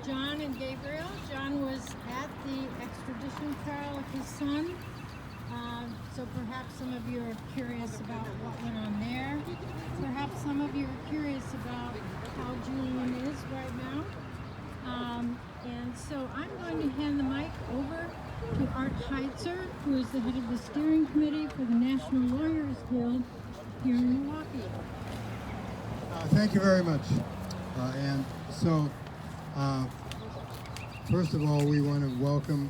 John and Gabriel. John was at the extradition trial of his son. So perhaps some of you are curious about what went on there. Perhaps some of you are curious about how Julian is right now. And so I'm going to hand the mic over to Art Heitzer, who is the head of the steering committee for the National Lawyers Guild here in Milwaukee. Thank you very much. First of all, we want to welcome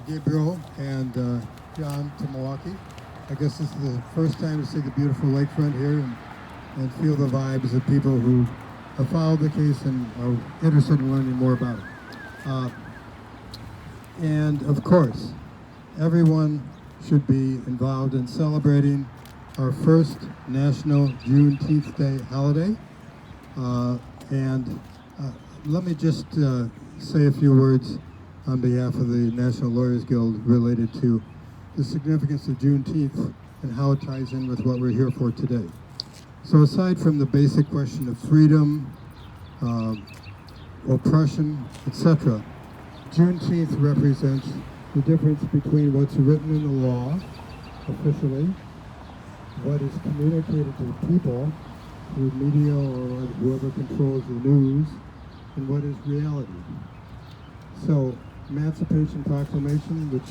Gabriel and John to Milwaukee. I guess this is the first time to see the beautiful lakefront here and feel the vibes of people who have followed the case and are interested in learning more about it. And of course, everyone should be involved in celebrating our first National Juneteenth Day holiday. Let me just say a few words on behalf of the National Lawyers Guild related to the significance of Juneteenth and how it ties in with what we're here for today. So aside from the basic question of freedom, oppression, etc., Juneteenth represents the difference between what's written in the law officially, what is communicated to the people through media or whoever controls the news, and what is reality. So, Emancipation Proclamation, which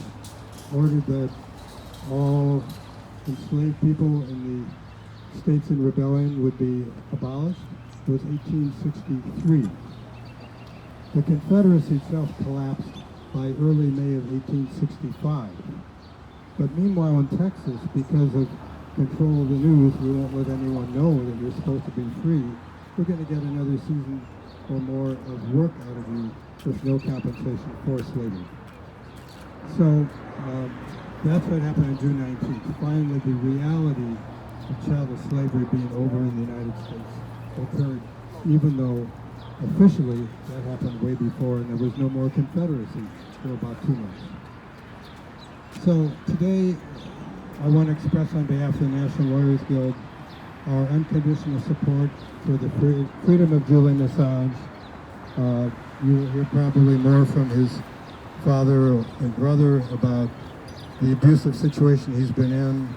ordered that all enslaved people in the states in rebellion would be abolished, was 1863. The Confederacy itself collapsed by early May of 1865. But meanwhile in Texas, because of control of the news, we won't let anyone know that you're supposed to be free. We're going to get another season or more of work out of you with no compensation for slavery. So that's what happened on June 19th. Finally, the reality of chattel slavery being over in the United States occurred, even though officially that happened way before and there was no more Confederacy for about 2 months. So today, I want to express on behalf of the National Lawyers Guild our unconditional support for the freedom of Julian Assange. You will hear probably more from his father and brother about the abusive situation he's been in,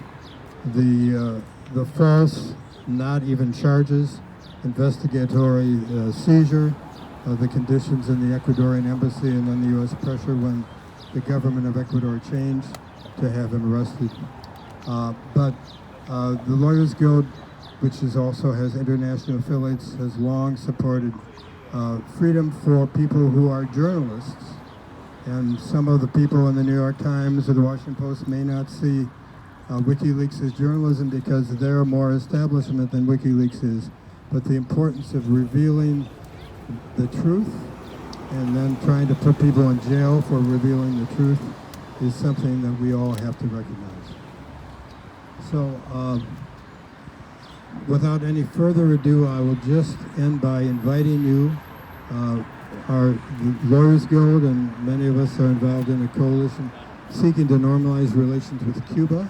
the false, not even charges, investigatory seizure, the conditions in the Ecuadorian embassy, and then the U.S. pressure when the government of Ecuador changed to have him arrested. But the Lawyers Guild, which also has international affiliates, has long supported freedom for people who are journalists. And some of the people in the New York Times or the Washington Post may not see WikiLeaks as journalism because they're more establishment than WikiLeaks is. But the importance of revealing the truth and then trying to put people in jail for revealing the truth is something that we all have to recognize. So without any further ado, I will just end by inviting you, our Lawyers Guild, and many of us are involved in a coalition seeking to normalize relations with Cuba.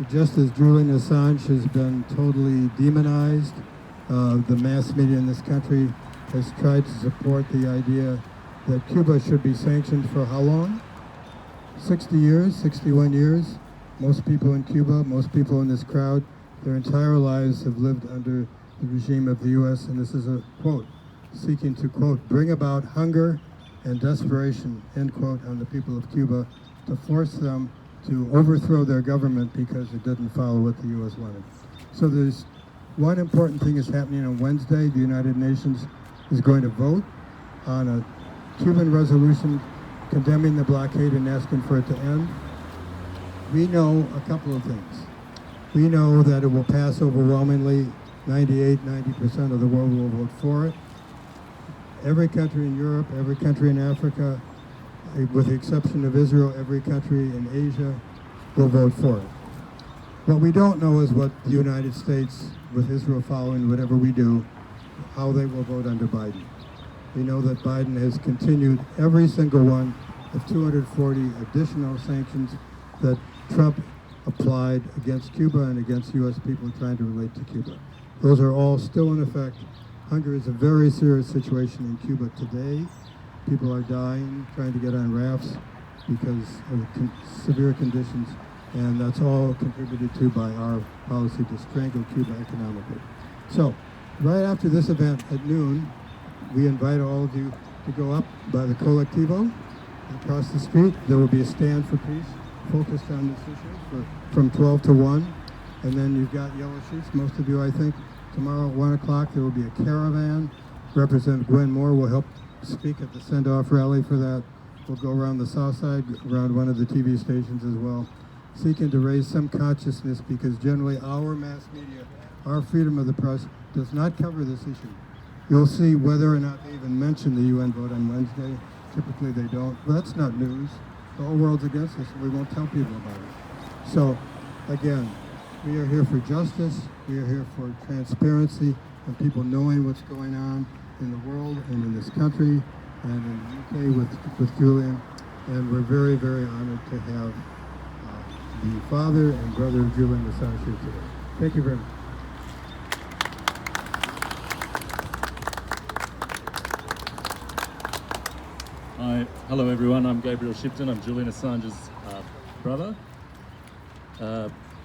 Just as Julian Assange has been totally demonized, the mass media in this country has tried to support the idea that Cuba should be sanctioned for how long? 60 years, 61 years. Most people in Cuba, most people in this crowd, their entire lives have lived under the regime of the U.S., and this is a quote, seeking to, quote, bring about hunger and desperation, end quote, on the people of Cuba to force them to overthrow their government because it didn't follow what the U.S. wanted. So there's one important thing is happening on Wednesday. The United Nations is going to vote on a Cuban resolution condemning the blockade and asking for it to end. We know a couple of things. We know that it will pass overwhelmingly. 90% of the world will vote for it. Every country in Europe, every country in Africa, with the exception of Israel, every country in Asia will vote for it. What we don't know is what the United States, with Israel following whatever we do, how they will vote under Biden. We know that Biden has continued every single one of 240 additional sanctions that Trump applied against Cuba and against U.S. people trying to relate to Cuba. Those are all still in effect. Hunger is a very serious situation in Cuba today. People are dying trying to get on rafts because of severe conditions, and that's all contributed to by our policy to strangle Cuba economically. So, right after this event at noon, we invite all of you to go up by the Colectivo. Across the street, there will be a stand for peace focused on this issue from 12 to 1. And then you've got yellow sheets, most of you, I think. Tomorrow at 1 o'clock, there will be a caravan. Representative Gwen Moore will help speak at the send-off rally for that. We'll go around the south side, around one of the TV stations as well, seeking to raise some consciousness, because generally our mass media, our freedom of the press, does not cover this issue. You'll see whether or not they even mention the UN vote on Wednesday. Typically they don't, but that's not news. The whole world's against us, and we won't tell people about it. So, again, we are here for justice, we are here for transparency, and people knowing what's going on in the world and in this country and in the UK with Julian. And we're very, very honored to have the father and brother of Julian Assange here today. Thank you very much. Hi, hello everyone. I'm Gabriel Shipton. I'm Julian Assange's brother.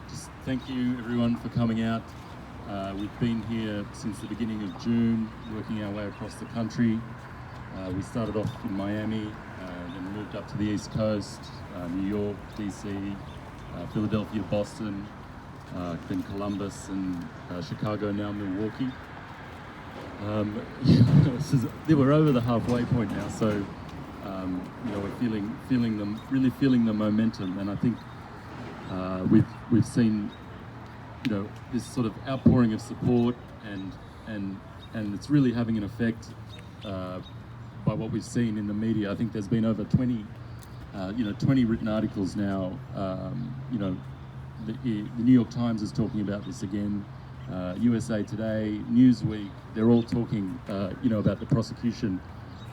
Just thank you everyone for coming out. We've been here since the beginning of June, working our way across the country. We started off in Miami, then moved up to the East Coast, New York, DC, Philadelphia, Boston, then Columbus and Chicago, now Milwaukee. We're over the halfway point now, so we're really feeling the momentum, and I think we've seen this sort of outpouring of support, and it's really having an effect by what we've seen in the media. I think there's been over 20 written articles now. The New York Times is talking about this again. USA Today, Newsweek, they're all talking about the prosecution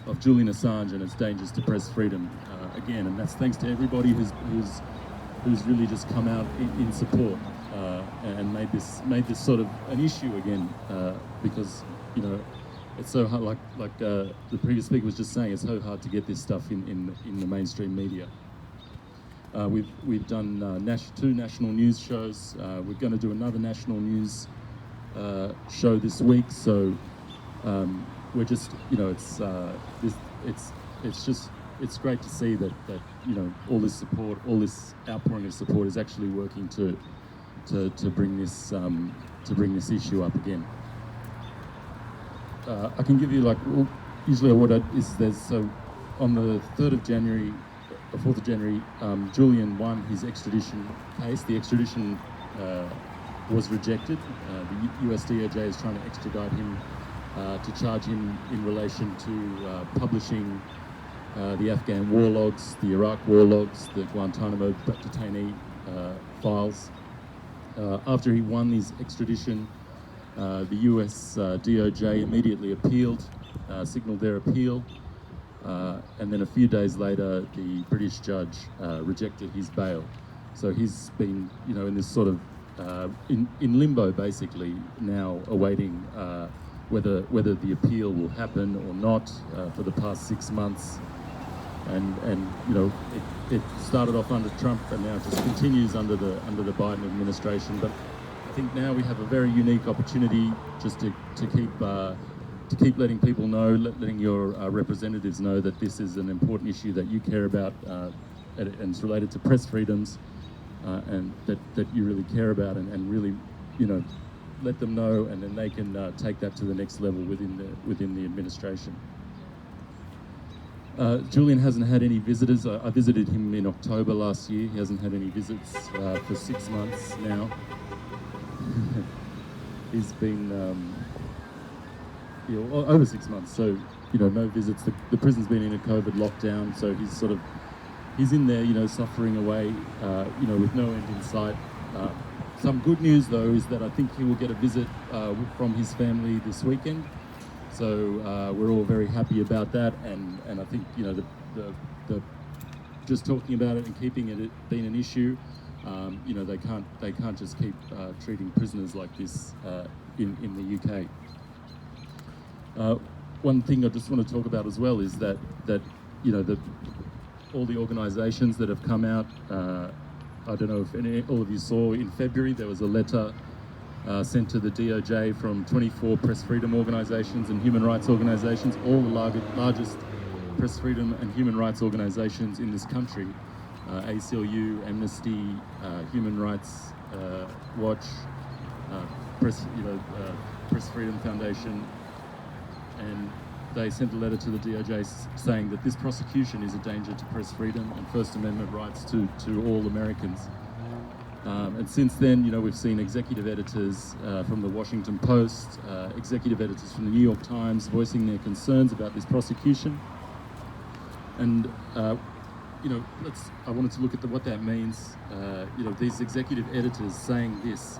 of Julian Assange and its dangers to press freedom again, and that's thanks to everybody who's really just come out in support and made this sort of an issue again, because it's so hard, like the previous speaker was just saying, it's so hard to get this stuff in the mainstream media. We've done 2 national news shows. We're going to do another national news show this week, so we're just, it's great to see that all this support, all this outpouring of support is actually working to bring this issue up again. I can give you usually what so on the 3rd of January, 4th of January, Julian won his extradition case. The extradition was rejected. The US DOJ is trying to extradite him to charge him in relation to publishing the Afghan war logs, the Iraq war logs, the Guantanamo detainee files. After he won his extradition, the US DOJ immediately appealed, signaled their appeal, and then a few days later, the British judge rejected his bail. So he's been, in this sort of in limbo, basically, now awaiting whether the appeal will happen or not for the past 6 months. And it started off under Trump, and now just continues under the Biden administration. But I think now we have a very unique opportunity just to keep letting people know, letting your representatives know that this is an important issue that you care about, and it's related to press freedoms, and that you really care about, and really, let them know, and then they can take that to the next level within the administration. Julian hasn't had any visitors. I visited him in October last year. He hasn't had any visits for 6 months now. He's been over 6 months, so no visits. The prison's been in a COVID lockdown, so he's in there, suffering away, with no end in sight. Some good news though is that I think he will get a visit from his family this weekend. So we're all very happy about that, and I think the just talking about it and keeping it being an issue, they can't just keep treating prisoners like this in the UK. one thing I just want to talk about as well is that you know, all the organisations that have come out. I don't know if all of you saw in February there was a letter sent to the DOJ from 24 press freedom organisations and human rights organisations, all the largest press freedom and human rights organisations in this country, ACLU, Amnesty, Human Rights Watch, Press Freedom Foundation, and they sent a letter to the DOJ saying that this prosecution is a danger to press freedom and First Amendment rights to all Americans. And since then, you know, we've seen executive editors from the Washington Post, executive editors from the New York Times voicing their concerns about this prosecution. And you know, I wanted to look at what that means. You know, these executive editors saying this,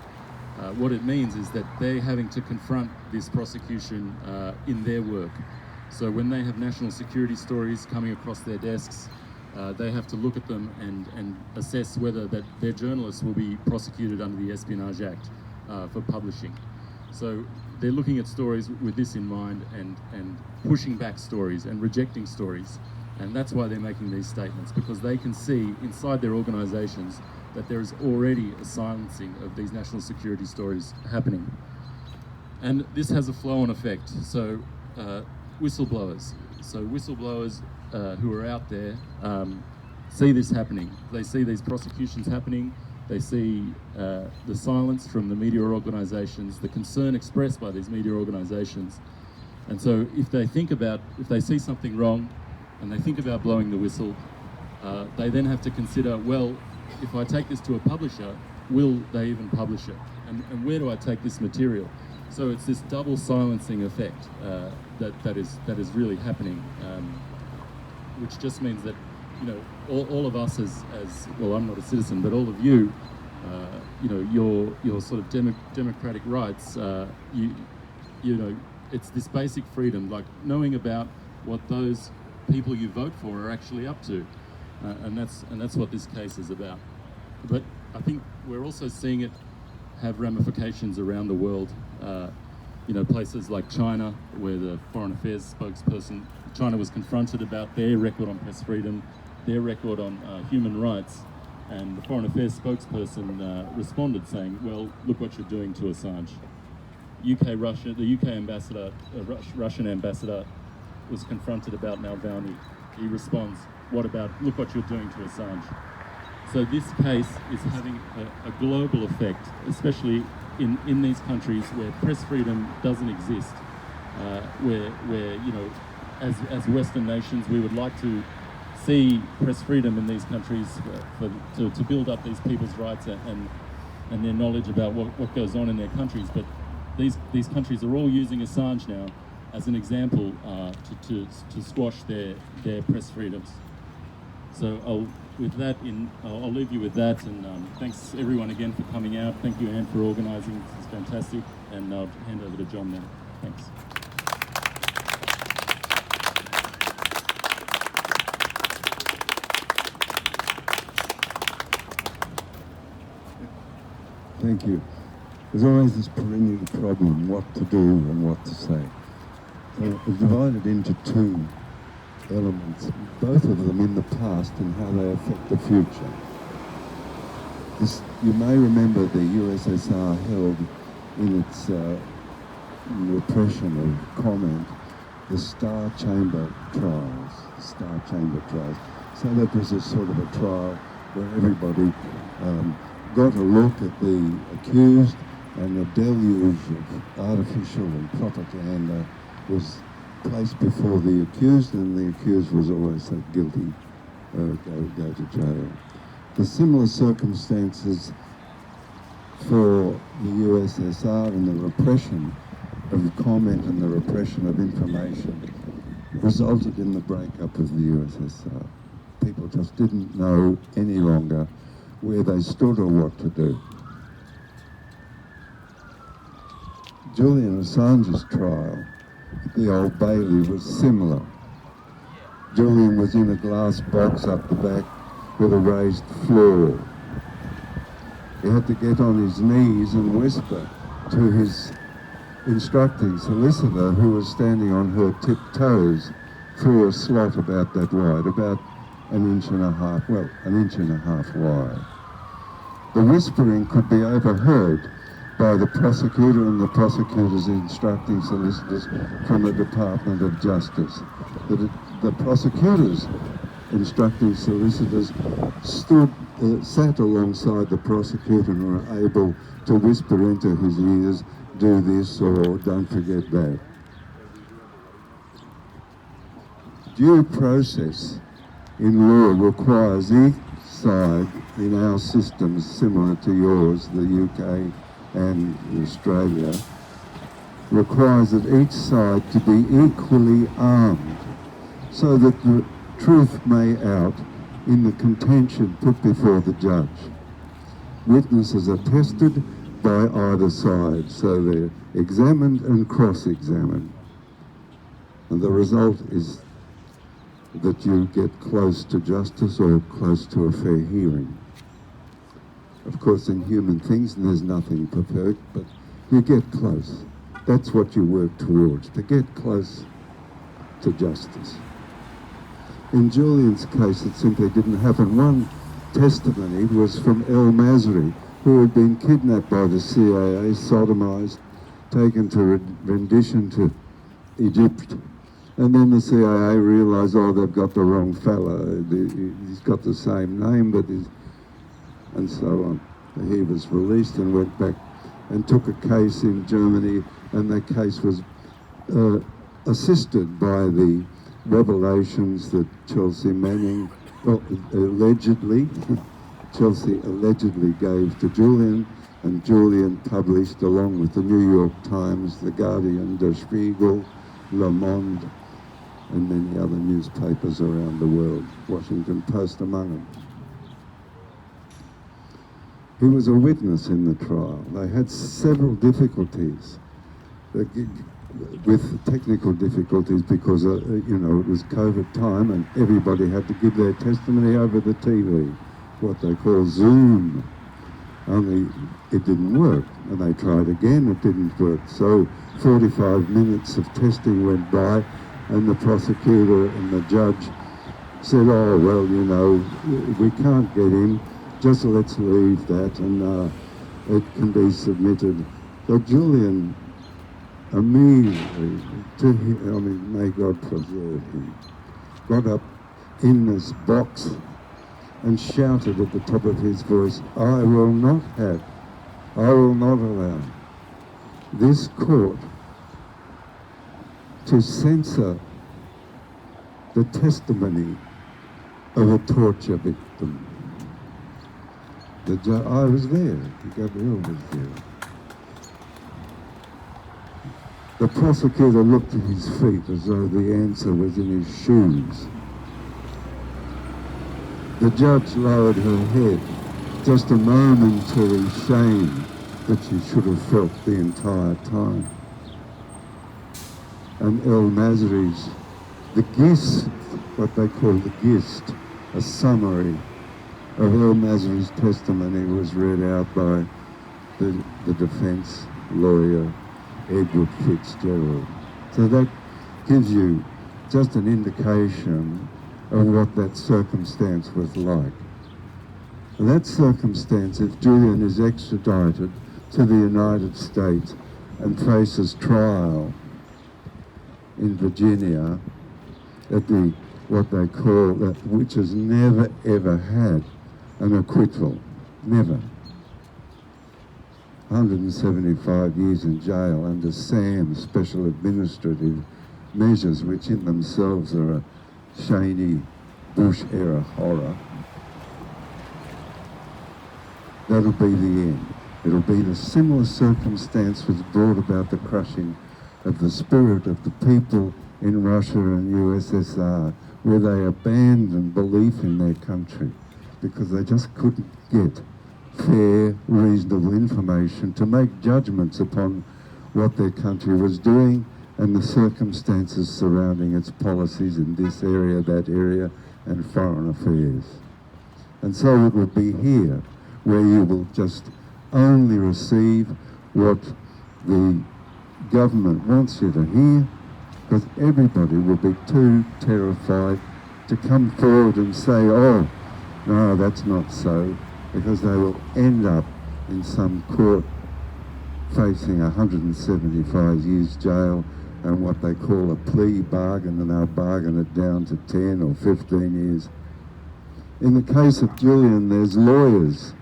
what it means is that they're having to confront this prosecution in their work. So when they have national security stories coming across their desks, they have to look at them and assess whether that their journalists will be prosecuted under the Espionage Act for publishing. So they're looking at stories with this in mind and pushing back stories and rejecting stories. And that's why they're making these statements, because they can see inside their organisations that there is already a silencing of these national security stories happening. And this has a flow-on effect. So whistleblowers who are out there see this happening. They see these prosecutions happening. They see the silence from the media organisations, the concern expressed by these media organisations. And so if they see something wrong and they think about blowing the whistle, they then have to consider, well, if I take this to a publisher, will they even publish it? And where do I take this material? So it's this double silencing effect that is really happening, which just means that, you know, all of us as well, I'm not a citizen, but all of you, you know, your sort of democratic rights, you know, it's this basic freedom, like knowing about what those people you vote for are actually up to, and that's what this case is about. But I think we're also seeing it have ramifications around the world. You know, places like China, where the Foreign Affairs spokesperson, China was confronted about their record on press freedom, their record on human rights, and the Foreign Affairs spokesperson responded saying, well, look what you're doing to Assange. The UK ambassador, Russian ambassador, was confronted about Navalny. He responds, look what you're doing to Assange. So this case is having a global effect, especially in these countries where press freedom doesn't exist, where you know, as Western nations, we would like to see press freedom in these countries to build up these people's rights and their knowledge about what goes on in their countries. But these countries are all using Assange now as an example to squash their press freedoms. So I'll leave you with that, and thanks everyone again for coming out. Thank you, Anne, for organising. This is fantastic, and I'll hand over to John now. Thanks. Thank you. There's always this perennial problem, what to do and what to say. So it's divided into two elements, both of them in the past and how they affect the future. You may remember the USSR held in its repression of comment the Star Chamber trials. So that was a sort of a trial where everybody got a look at the accused, and a deluge of artificial and propaganda was placed before the accused, and the accused was always said guilty, go to jail. The similar circumstances for the USSR and the repression of comment and the repression of information resulted in the breakup of the USSR. People just didn't know any longer where they stood or what to do. Julian Assange's trial at the Old Bailey was similar. Julian was in a glass box up the back with a raised floor. He had to get on his knees and whisper to his instructing solicitor, who was standing on her tiptoes through a slot about that wide, about an inch and a half wide. The whispering could be overheard by the prosecutor and the prosecutor's instructing solicitors from the Department of Justice. The prosecutor's instructing solicitors sat alongside the prosecutor and were able to whisper into his ears, do this or don't forget that. Due process in law requires each side in our systems similar to yours, the UK and Australia, requires that each side to be equally armed so that the truth may out in the contention put before the judge. Witnesses are tested by either side, so they're examined and cross-examined. And the result is that you get close to justice or close to a fair hearing. Of course, in human things, there's nothing perfect, but you get close. That's what you work towards, to get close to justice. In Julian's case, it simply didn't happen. One testimony was from El Masri, who had been kidnapped by the CIA, sodomized, taken to rendition to Egypt. And then the CIA realised, oh, they've got the wrong fella. He's got the same name, but and so on. He was released and went back and took a case in Germany, and that case was assisted by the revelations that Chelsea Manning, Chelsea allegedly gave to Julian, and Julian published along with the New York Times, The Guardian, Der Spiegel, Le Monde, and many other newspapers around the world, Washington Post among them. He was a witness in the trial. They had several difficulties, with technical difficulties because, it was COVID time and everybody had to give their testimony over the TV, what they call Zoom. Only it didn't work, and they tried again, it didn't work. So 45 minutes of testing went by, and the prosecutor and the judge said, oh, well, we can't get him, just let's leave that, and it can be submitted. So Julian immediately, may God preserve him, got up in this box and shouted at the top of his voice, I will not allow this court to censor the testimony of a torture victim. I was there, Gabriel was there. The prosecutor looked at his feet as though the answer was in his shoes. The judge lowered her head, just a momentary shame that she should have felt the entire time. And El Masri's, the gist, what they call the gist, a summary of El Masri's testimony was read out by the defence lawyer, Edward Fitzgerald. So that gives you just an indication of what that circumstance was like. And that circumstance, if Julian is extradited to the United States and faces trial in Virginia at what they call, which has never ever had an acquittal, never. 175 years in jail under SAM, Special Administrative Measures, which in themselves are a Cheney Bush-era horror. That'll be the end. It'll be the similar circumstance which brought about the crushing of the spirit of the people in Russia and USSR, where they abandoned belief in their country because they just couldn't get fair, reasonable information to make judgments upon what their country was doing and the circumstances surrounding its policies in this area, that area, and foreign affairs. And so it will be here where you will just only receive what the government wants you to hear, because everybody will be too terrified to come forward and say, oh, no, that's not so, because they will end up in some court facing 175 years jail and what they call a plea bargain, and they'll bargain it down to 10 or 15 years. In the case of Julian, there's lawyers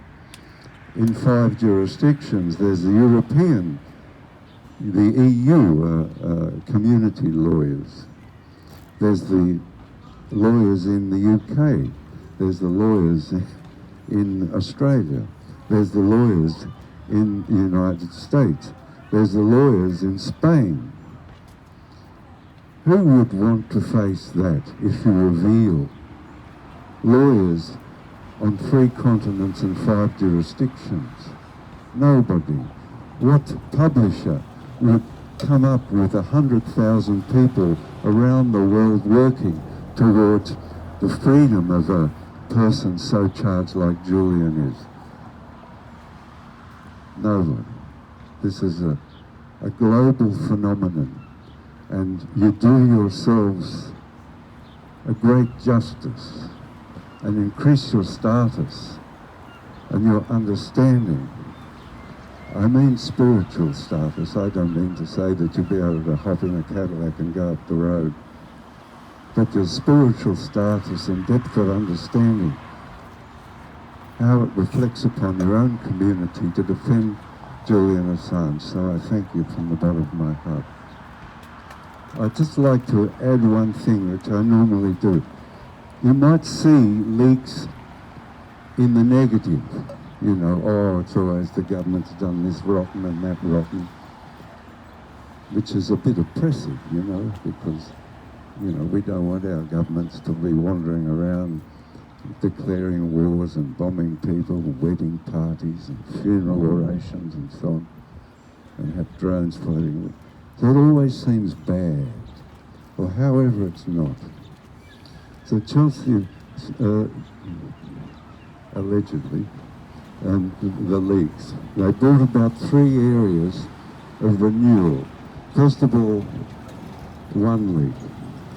in 5 jurisdictions. There's the European, the EU community lawyers. There's the lawyers in the UK. There's the lawyers in Australia. There's the lawyers in the United States. There's the lawyers in Spain. Who would want to face that if you reveal lawyers on 3 continents and 5 jurisdictions? Nobody. What publisher would come up with 100,000 people around the world working towards the freedom of a person so charged like Julian is? No one. This is a global phenomenon, and you do yourselves a great justice and increase your status and your understanding. I mean spiritual status. I don't mean to say that you'll be able to hop in a Cadillac and go up the road, but your spiritual status and depth of understanding, how it reflects upon your own community to defend Julian Assange. So I thank you from the bottom of my heart. I'd just like to add one thing, which I normally do. You might see leaks in the negative. You know, oh, it's always the government's done this rotten and that rotten, which is a bit oppressive, you know, because, you know, we don't want our governments to be wandering around declaring wars and bombing people, wedding parties and funeral orations and so on, and have drones floating. So it always seems bad, or however it's not. So Chelsea, allegedly, and the leaks, they brought about 3 areas of renewal. First of all, one leak.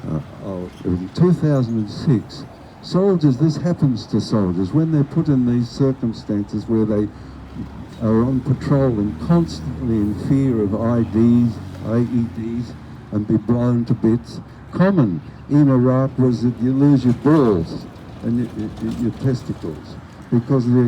It was in 2006. Soldiers, this happens to soldiers when they're put in these circumstances where they are on patrol and constantly in fear of IEDs, and be blown to bits. Common in Iraq was that you lose your balls and your testicles because of the